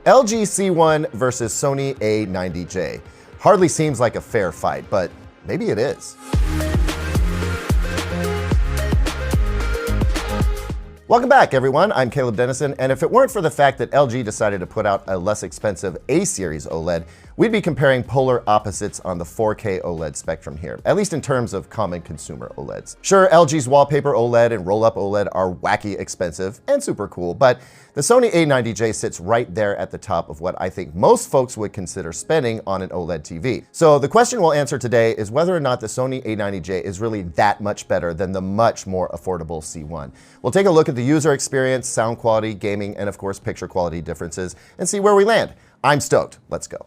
LG C1 versus Sony A90J. Hardly seems like a fair fight, but maybe it is. Welcome back, everyone. I'm Caleb Dennison, and if it weren't for the fact that LG decided to put out a less expensive A-series OLED, we'd be comparing polar opposites on the 4K OLED spectrum here, at least in terms of common consumer OLEDs. Sure, LG's wallpaper OLED and roll-up OLED are wacky expensive and super cool, but the Sony A90J sits right there at the top of what I think most folks would consider spending on an OLED TV. So the question we'll answer today is whether or not the Sony A90J is really that much better than the much more affordable C1. We'll take a look at the user experience, sound quality, gaming, and of course picture quality differences and see where we land. I'm stoked. Let's go.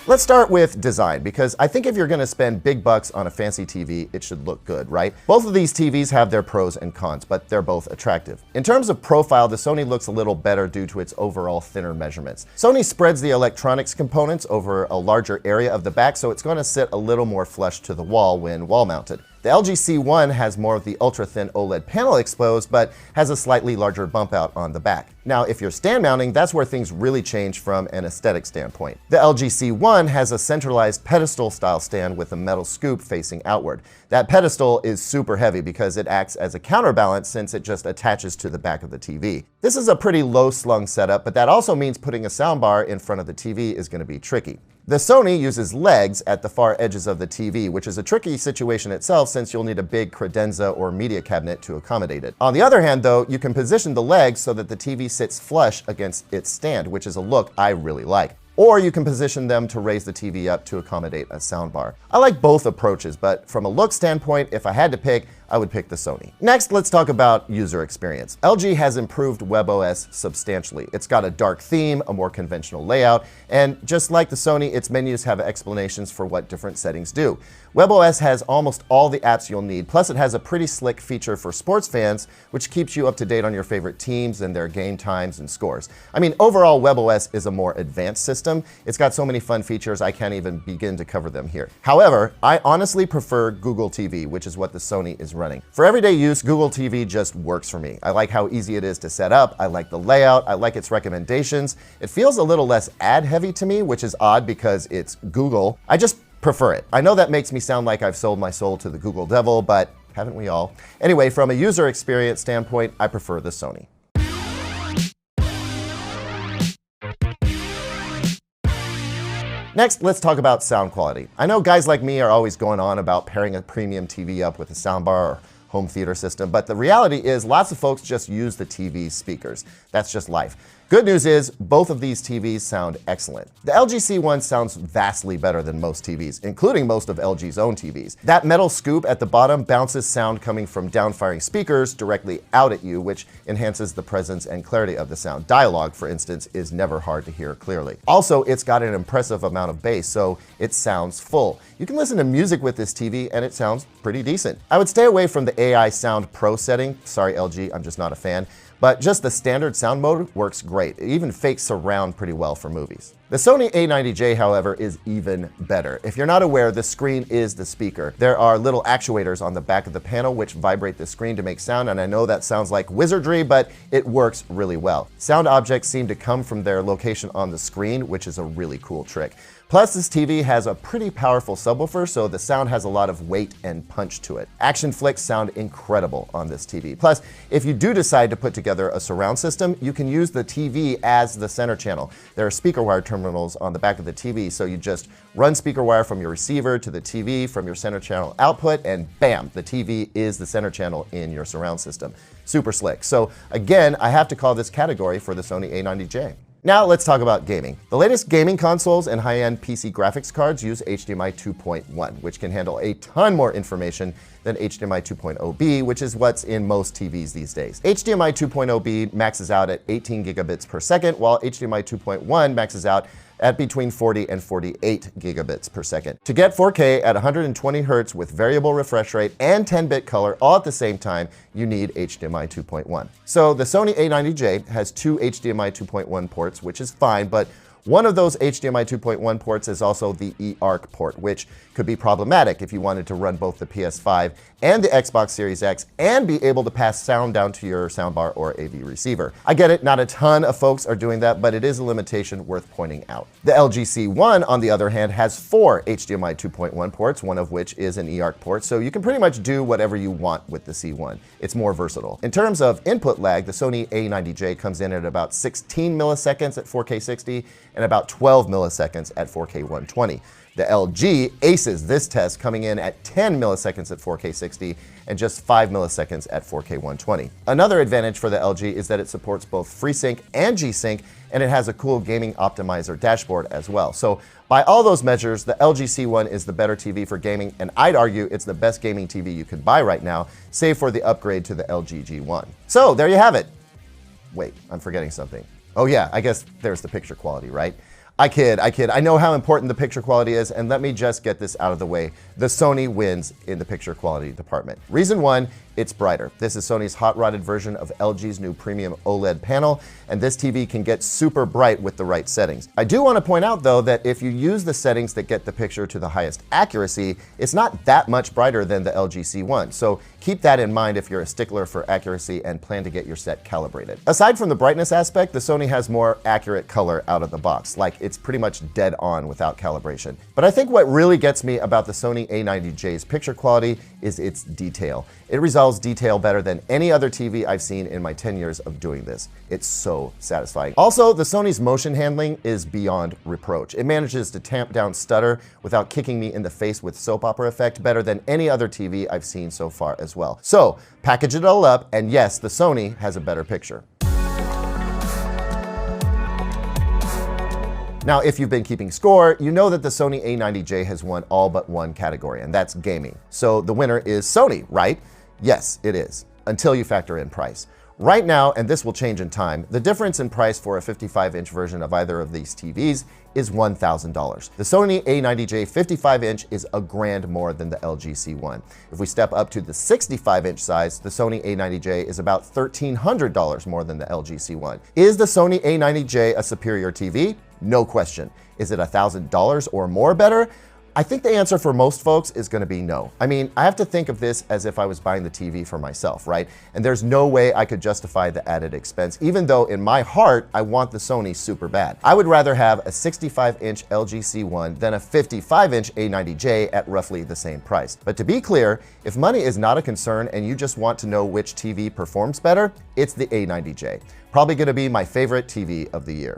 Let's start with design, because I think if you're going to spend big bucks on a fancy TV, it should look good, right? Both of these TVs have their pros and cons, but they're both attractive. In terms of profile, the Sony looks a little better due to its overall thinner measurements. Sony spreads the electronics components over a larger area of the back, so it's going to sit a little more flush to the wall when wall-mounted. The LG C1 has more of the ultra-thin OLED panel exposed, but has a slightly larger bump out on the back. Now, if you're stand mounting, that's where things really change from an aesthetic standpoint. The LG C1 has a centralized pedestal-style stand with a metal scoop facing outward. That pedestal is super heavy because it acts as a counterbalance since it just attaches to the back of the TV. This is a pretty low-slung setup, but that also means putting a soundbar in front of the TV is going to be tricky. The Sony uses legs at the far edges of the TV, which is a tricky situation itself since you'll need a big credenza or media cabinet to accommodate it. On the other hand, though, you can position the legs so that the TV sits flush against its stand, which is a look I really like. Or you can position them to raise the TV up to accommodate a soundbar. I like both approaches, but from a look standpoint, if I had to pick, I would pick the Sony. Next, let's talk about user experience. LG has improved WebOS substantially. It's got a dark theme, a more conventional layout, and just like the Sony, its menus have explanations for what different settings do. WebOS has almost all the apps you'll need, plus it has a pretty slick feature for sports fans, which keeps you up to date on your favorite teams and their game times and scores. I mean, overall, WebOS is a more advanced system. It's got so many fun features, I can't even begin to cover them here. However, I honestly prefer Google TV, which is what the Sony is running. For everyday use, Google TV just works for me. I like how easy it is to set up, I like the layout, I like its recommendations. It feels a little less ad-heavy to me, which is odd because it's Google. I just prefer it. I know that makes me sound like I've sold my soul to the Google devil, but haven't we all? Anyway, from a user experience standpoint, I prefer the Sony. Next, let's talk about sound quality. I know guys like me are always going on about pairing a premium TV up with a soundbar or home theater system, but the reality is lots of folks just use the TV's speakers. That's just life. Good news is both of these TVs sound excellent. The LG C1 sounds vastly better than most TVs, including most of LG's own TVs. That metal scoop at the bottom bounces sound coming from downfiring speakers directly out at you, which enhances the presence and clarity of the sound. Dialogue, for instance, is never hard to hear clearly. Also, it's got an impressive amount of bass, so it sounds full. You can listen to music with this TV and it sounds pretty decent. I would stay away from the AI Sound Pro setting. Sorry, LG, I'm just not a fan. But just the standard sound mode works great. It even fakes surround pretty well for movies. The Sony A90J, however, is even better. If you're not aware, the screen is the speaker. There are little actuators on the back of the panel which vibrate the screen to make sound, and I know that sounds like wizardry, but it works really well. Sound objects seem to come from their location on the screen, which is a really cool trick. Plus, this TV has a pretty powerful subwoofer, so the sound has a lot of weight and punch to it. Action flicks sound incredible on this TV. Plus, if you do decide to put together a surround system, you can use the TV as the center channel. There are speaker wire terminals on the back of the TV, so you just run speaker wire from your receiver to the TV from your center channel output, and bam, the TV is the center channel in your surround system. Super slick. So again, I have to call this category for the Sony A90J. Now let's talk about gaming. The latest gaming consoles and high-end PC graphics cards use HDMI 2.1, which can handle a ton more information than HDMI 2.0B, which is what's in most TVs these days. HDMI 2.0B maxes out at 18 gigabits per second, while HDMI 2.1 maxes out at between 40 and 48 gigabits per second. To get 4K at 120 Hz with variable refresh rate and 10-bit color all at the same time, you need HDMI 2.1. So the Sony A90J has two HDMI 2.1 ports, which is fine, but One of those HDMI 2.1 ports is also the eARC port, which could be problematic if you wanted to run both the PS5 and the Xbox Series X and be able to pass sound down to your soundbar or AV receiver. I get it, not a ton of folks are doing that, but it is a limitation worth pointing out. The LG C1, on the other hand, has 4 HDMI 2.1 ports, one of which is an eARC port, so you can pretty much do whatever you want with the C1. It's more versatile. In terms of input lag, the Sony A90J comes in at about 16 milliseconds at 4K 60 and about 12 milliseconds at 4K 120. The LG aces this test, coming in at 10 milliseconds at 4K 60 and just 5 milliseconds at 4K 120. Another advantage for the LG is that it supports both FreeSync and G-Sync, and it has a cool gaming optimizer dashboard as well. So by all those measures, the LG C1 is the better TV for gaming, and I'd argue it's the best gaming TV you can buy right now, save for the upgrade to the LG G1. So there you have it. Wait, I'm forgetting something. Oh yeah, I guess there's the picture quality, right? I kid. I know how important the picture quality is, and let me just get this out of the way. The Sony wins in the picture quality department. Reason 1, it's brighter. This is Sony's hot-rodded version of LG's new premium OLED panel, and this TV can get super bright with the right settings. I do want to point out, though, that if you use the settings that get the picture to the highest accuracy, it's not that much brighter than the LG C1, so keep that in mind if you're a stickler for accuracy and plan to get your set calibrated. Aside from the brightness aspect, the Sony has more accurate color out of the box, like it's pretty much dead on without calibration. But I think what really gets me about the Sony A90J's picture quality is its detail. It resolves detail better than any other TV I've seen in my 10 years of doing this. It's so satisfying. Also, the Sony's motion handling is beyond reproach. It manages to tamp down stutter without kicking me in the face with soap opera effect better than any other TV I've seen so far as well. So, package it all up, and yes, the Sony has a better picture. Now, if you've been keeping score, you know that the Sony A90J has won all but one category, and that's gaming. So the winner is Sony, right? Yes, it is, until you factor in price. Right now, and this will change in time, the difference in price for a 55-inch version of either of these TVs is $1,000. The Sony A90J 55-inch is $1,000 more than the LG C1. If we step up to the 65-inch size, the Sony A90J is about $1,300 more than the LG C1. Is the Sony A90J a superior TV? No question. Is it $1,000 or more better? I think the answer for most folks is going to be no. I mean, I have to think of this as if I was buying the TV for myself, right? And there's no way I could justify the added expense, even though in my heart, I want the Sony super bad. I would rather have a 65-inch LG C1 than a 55-inch A90J at roughly the same price. But to be clear, if money is not a concern and you just want to know which TV performs better, it's the A90J. Probably going to be my favorite TV of the year.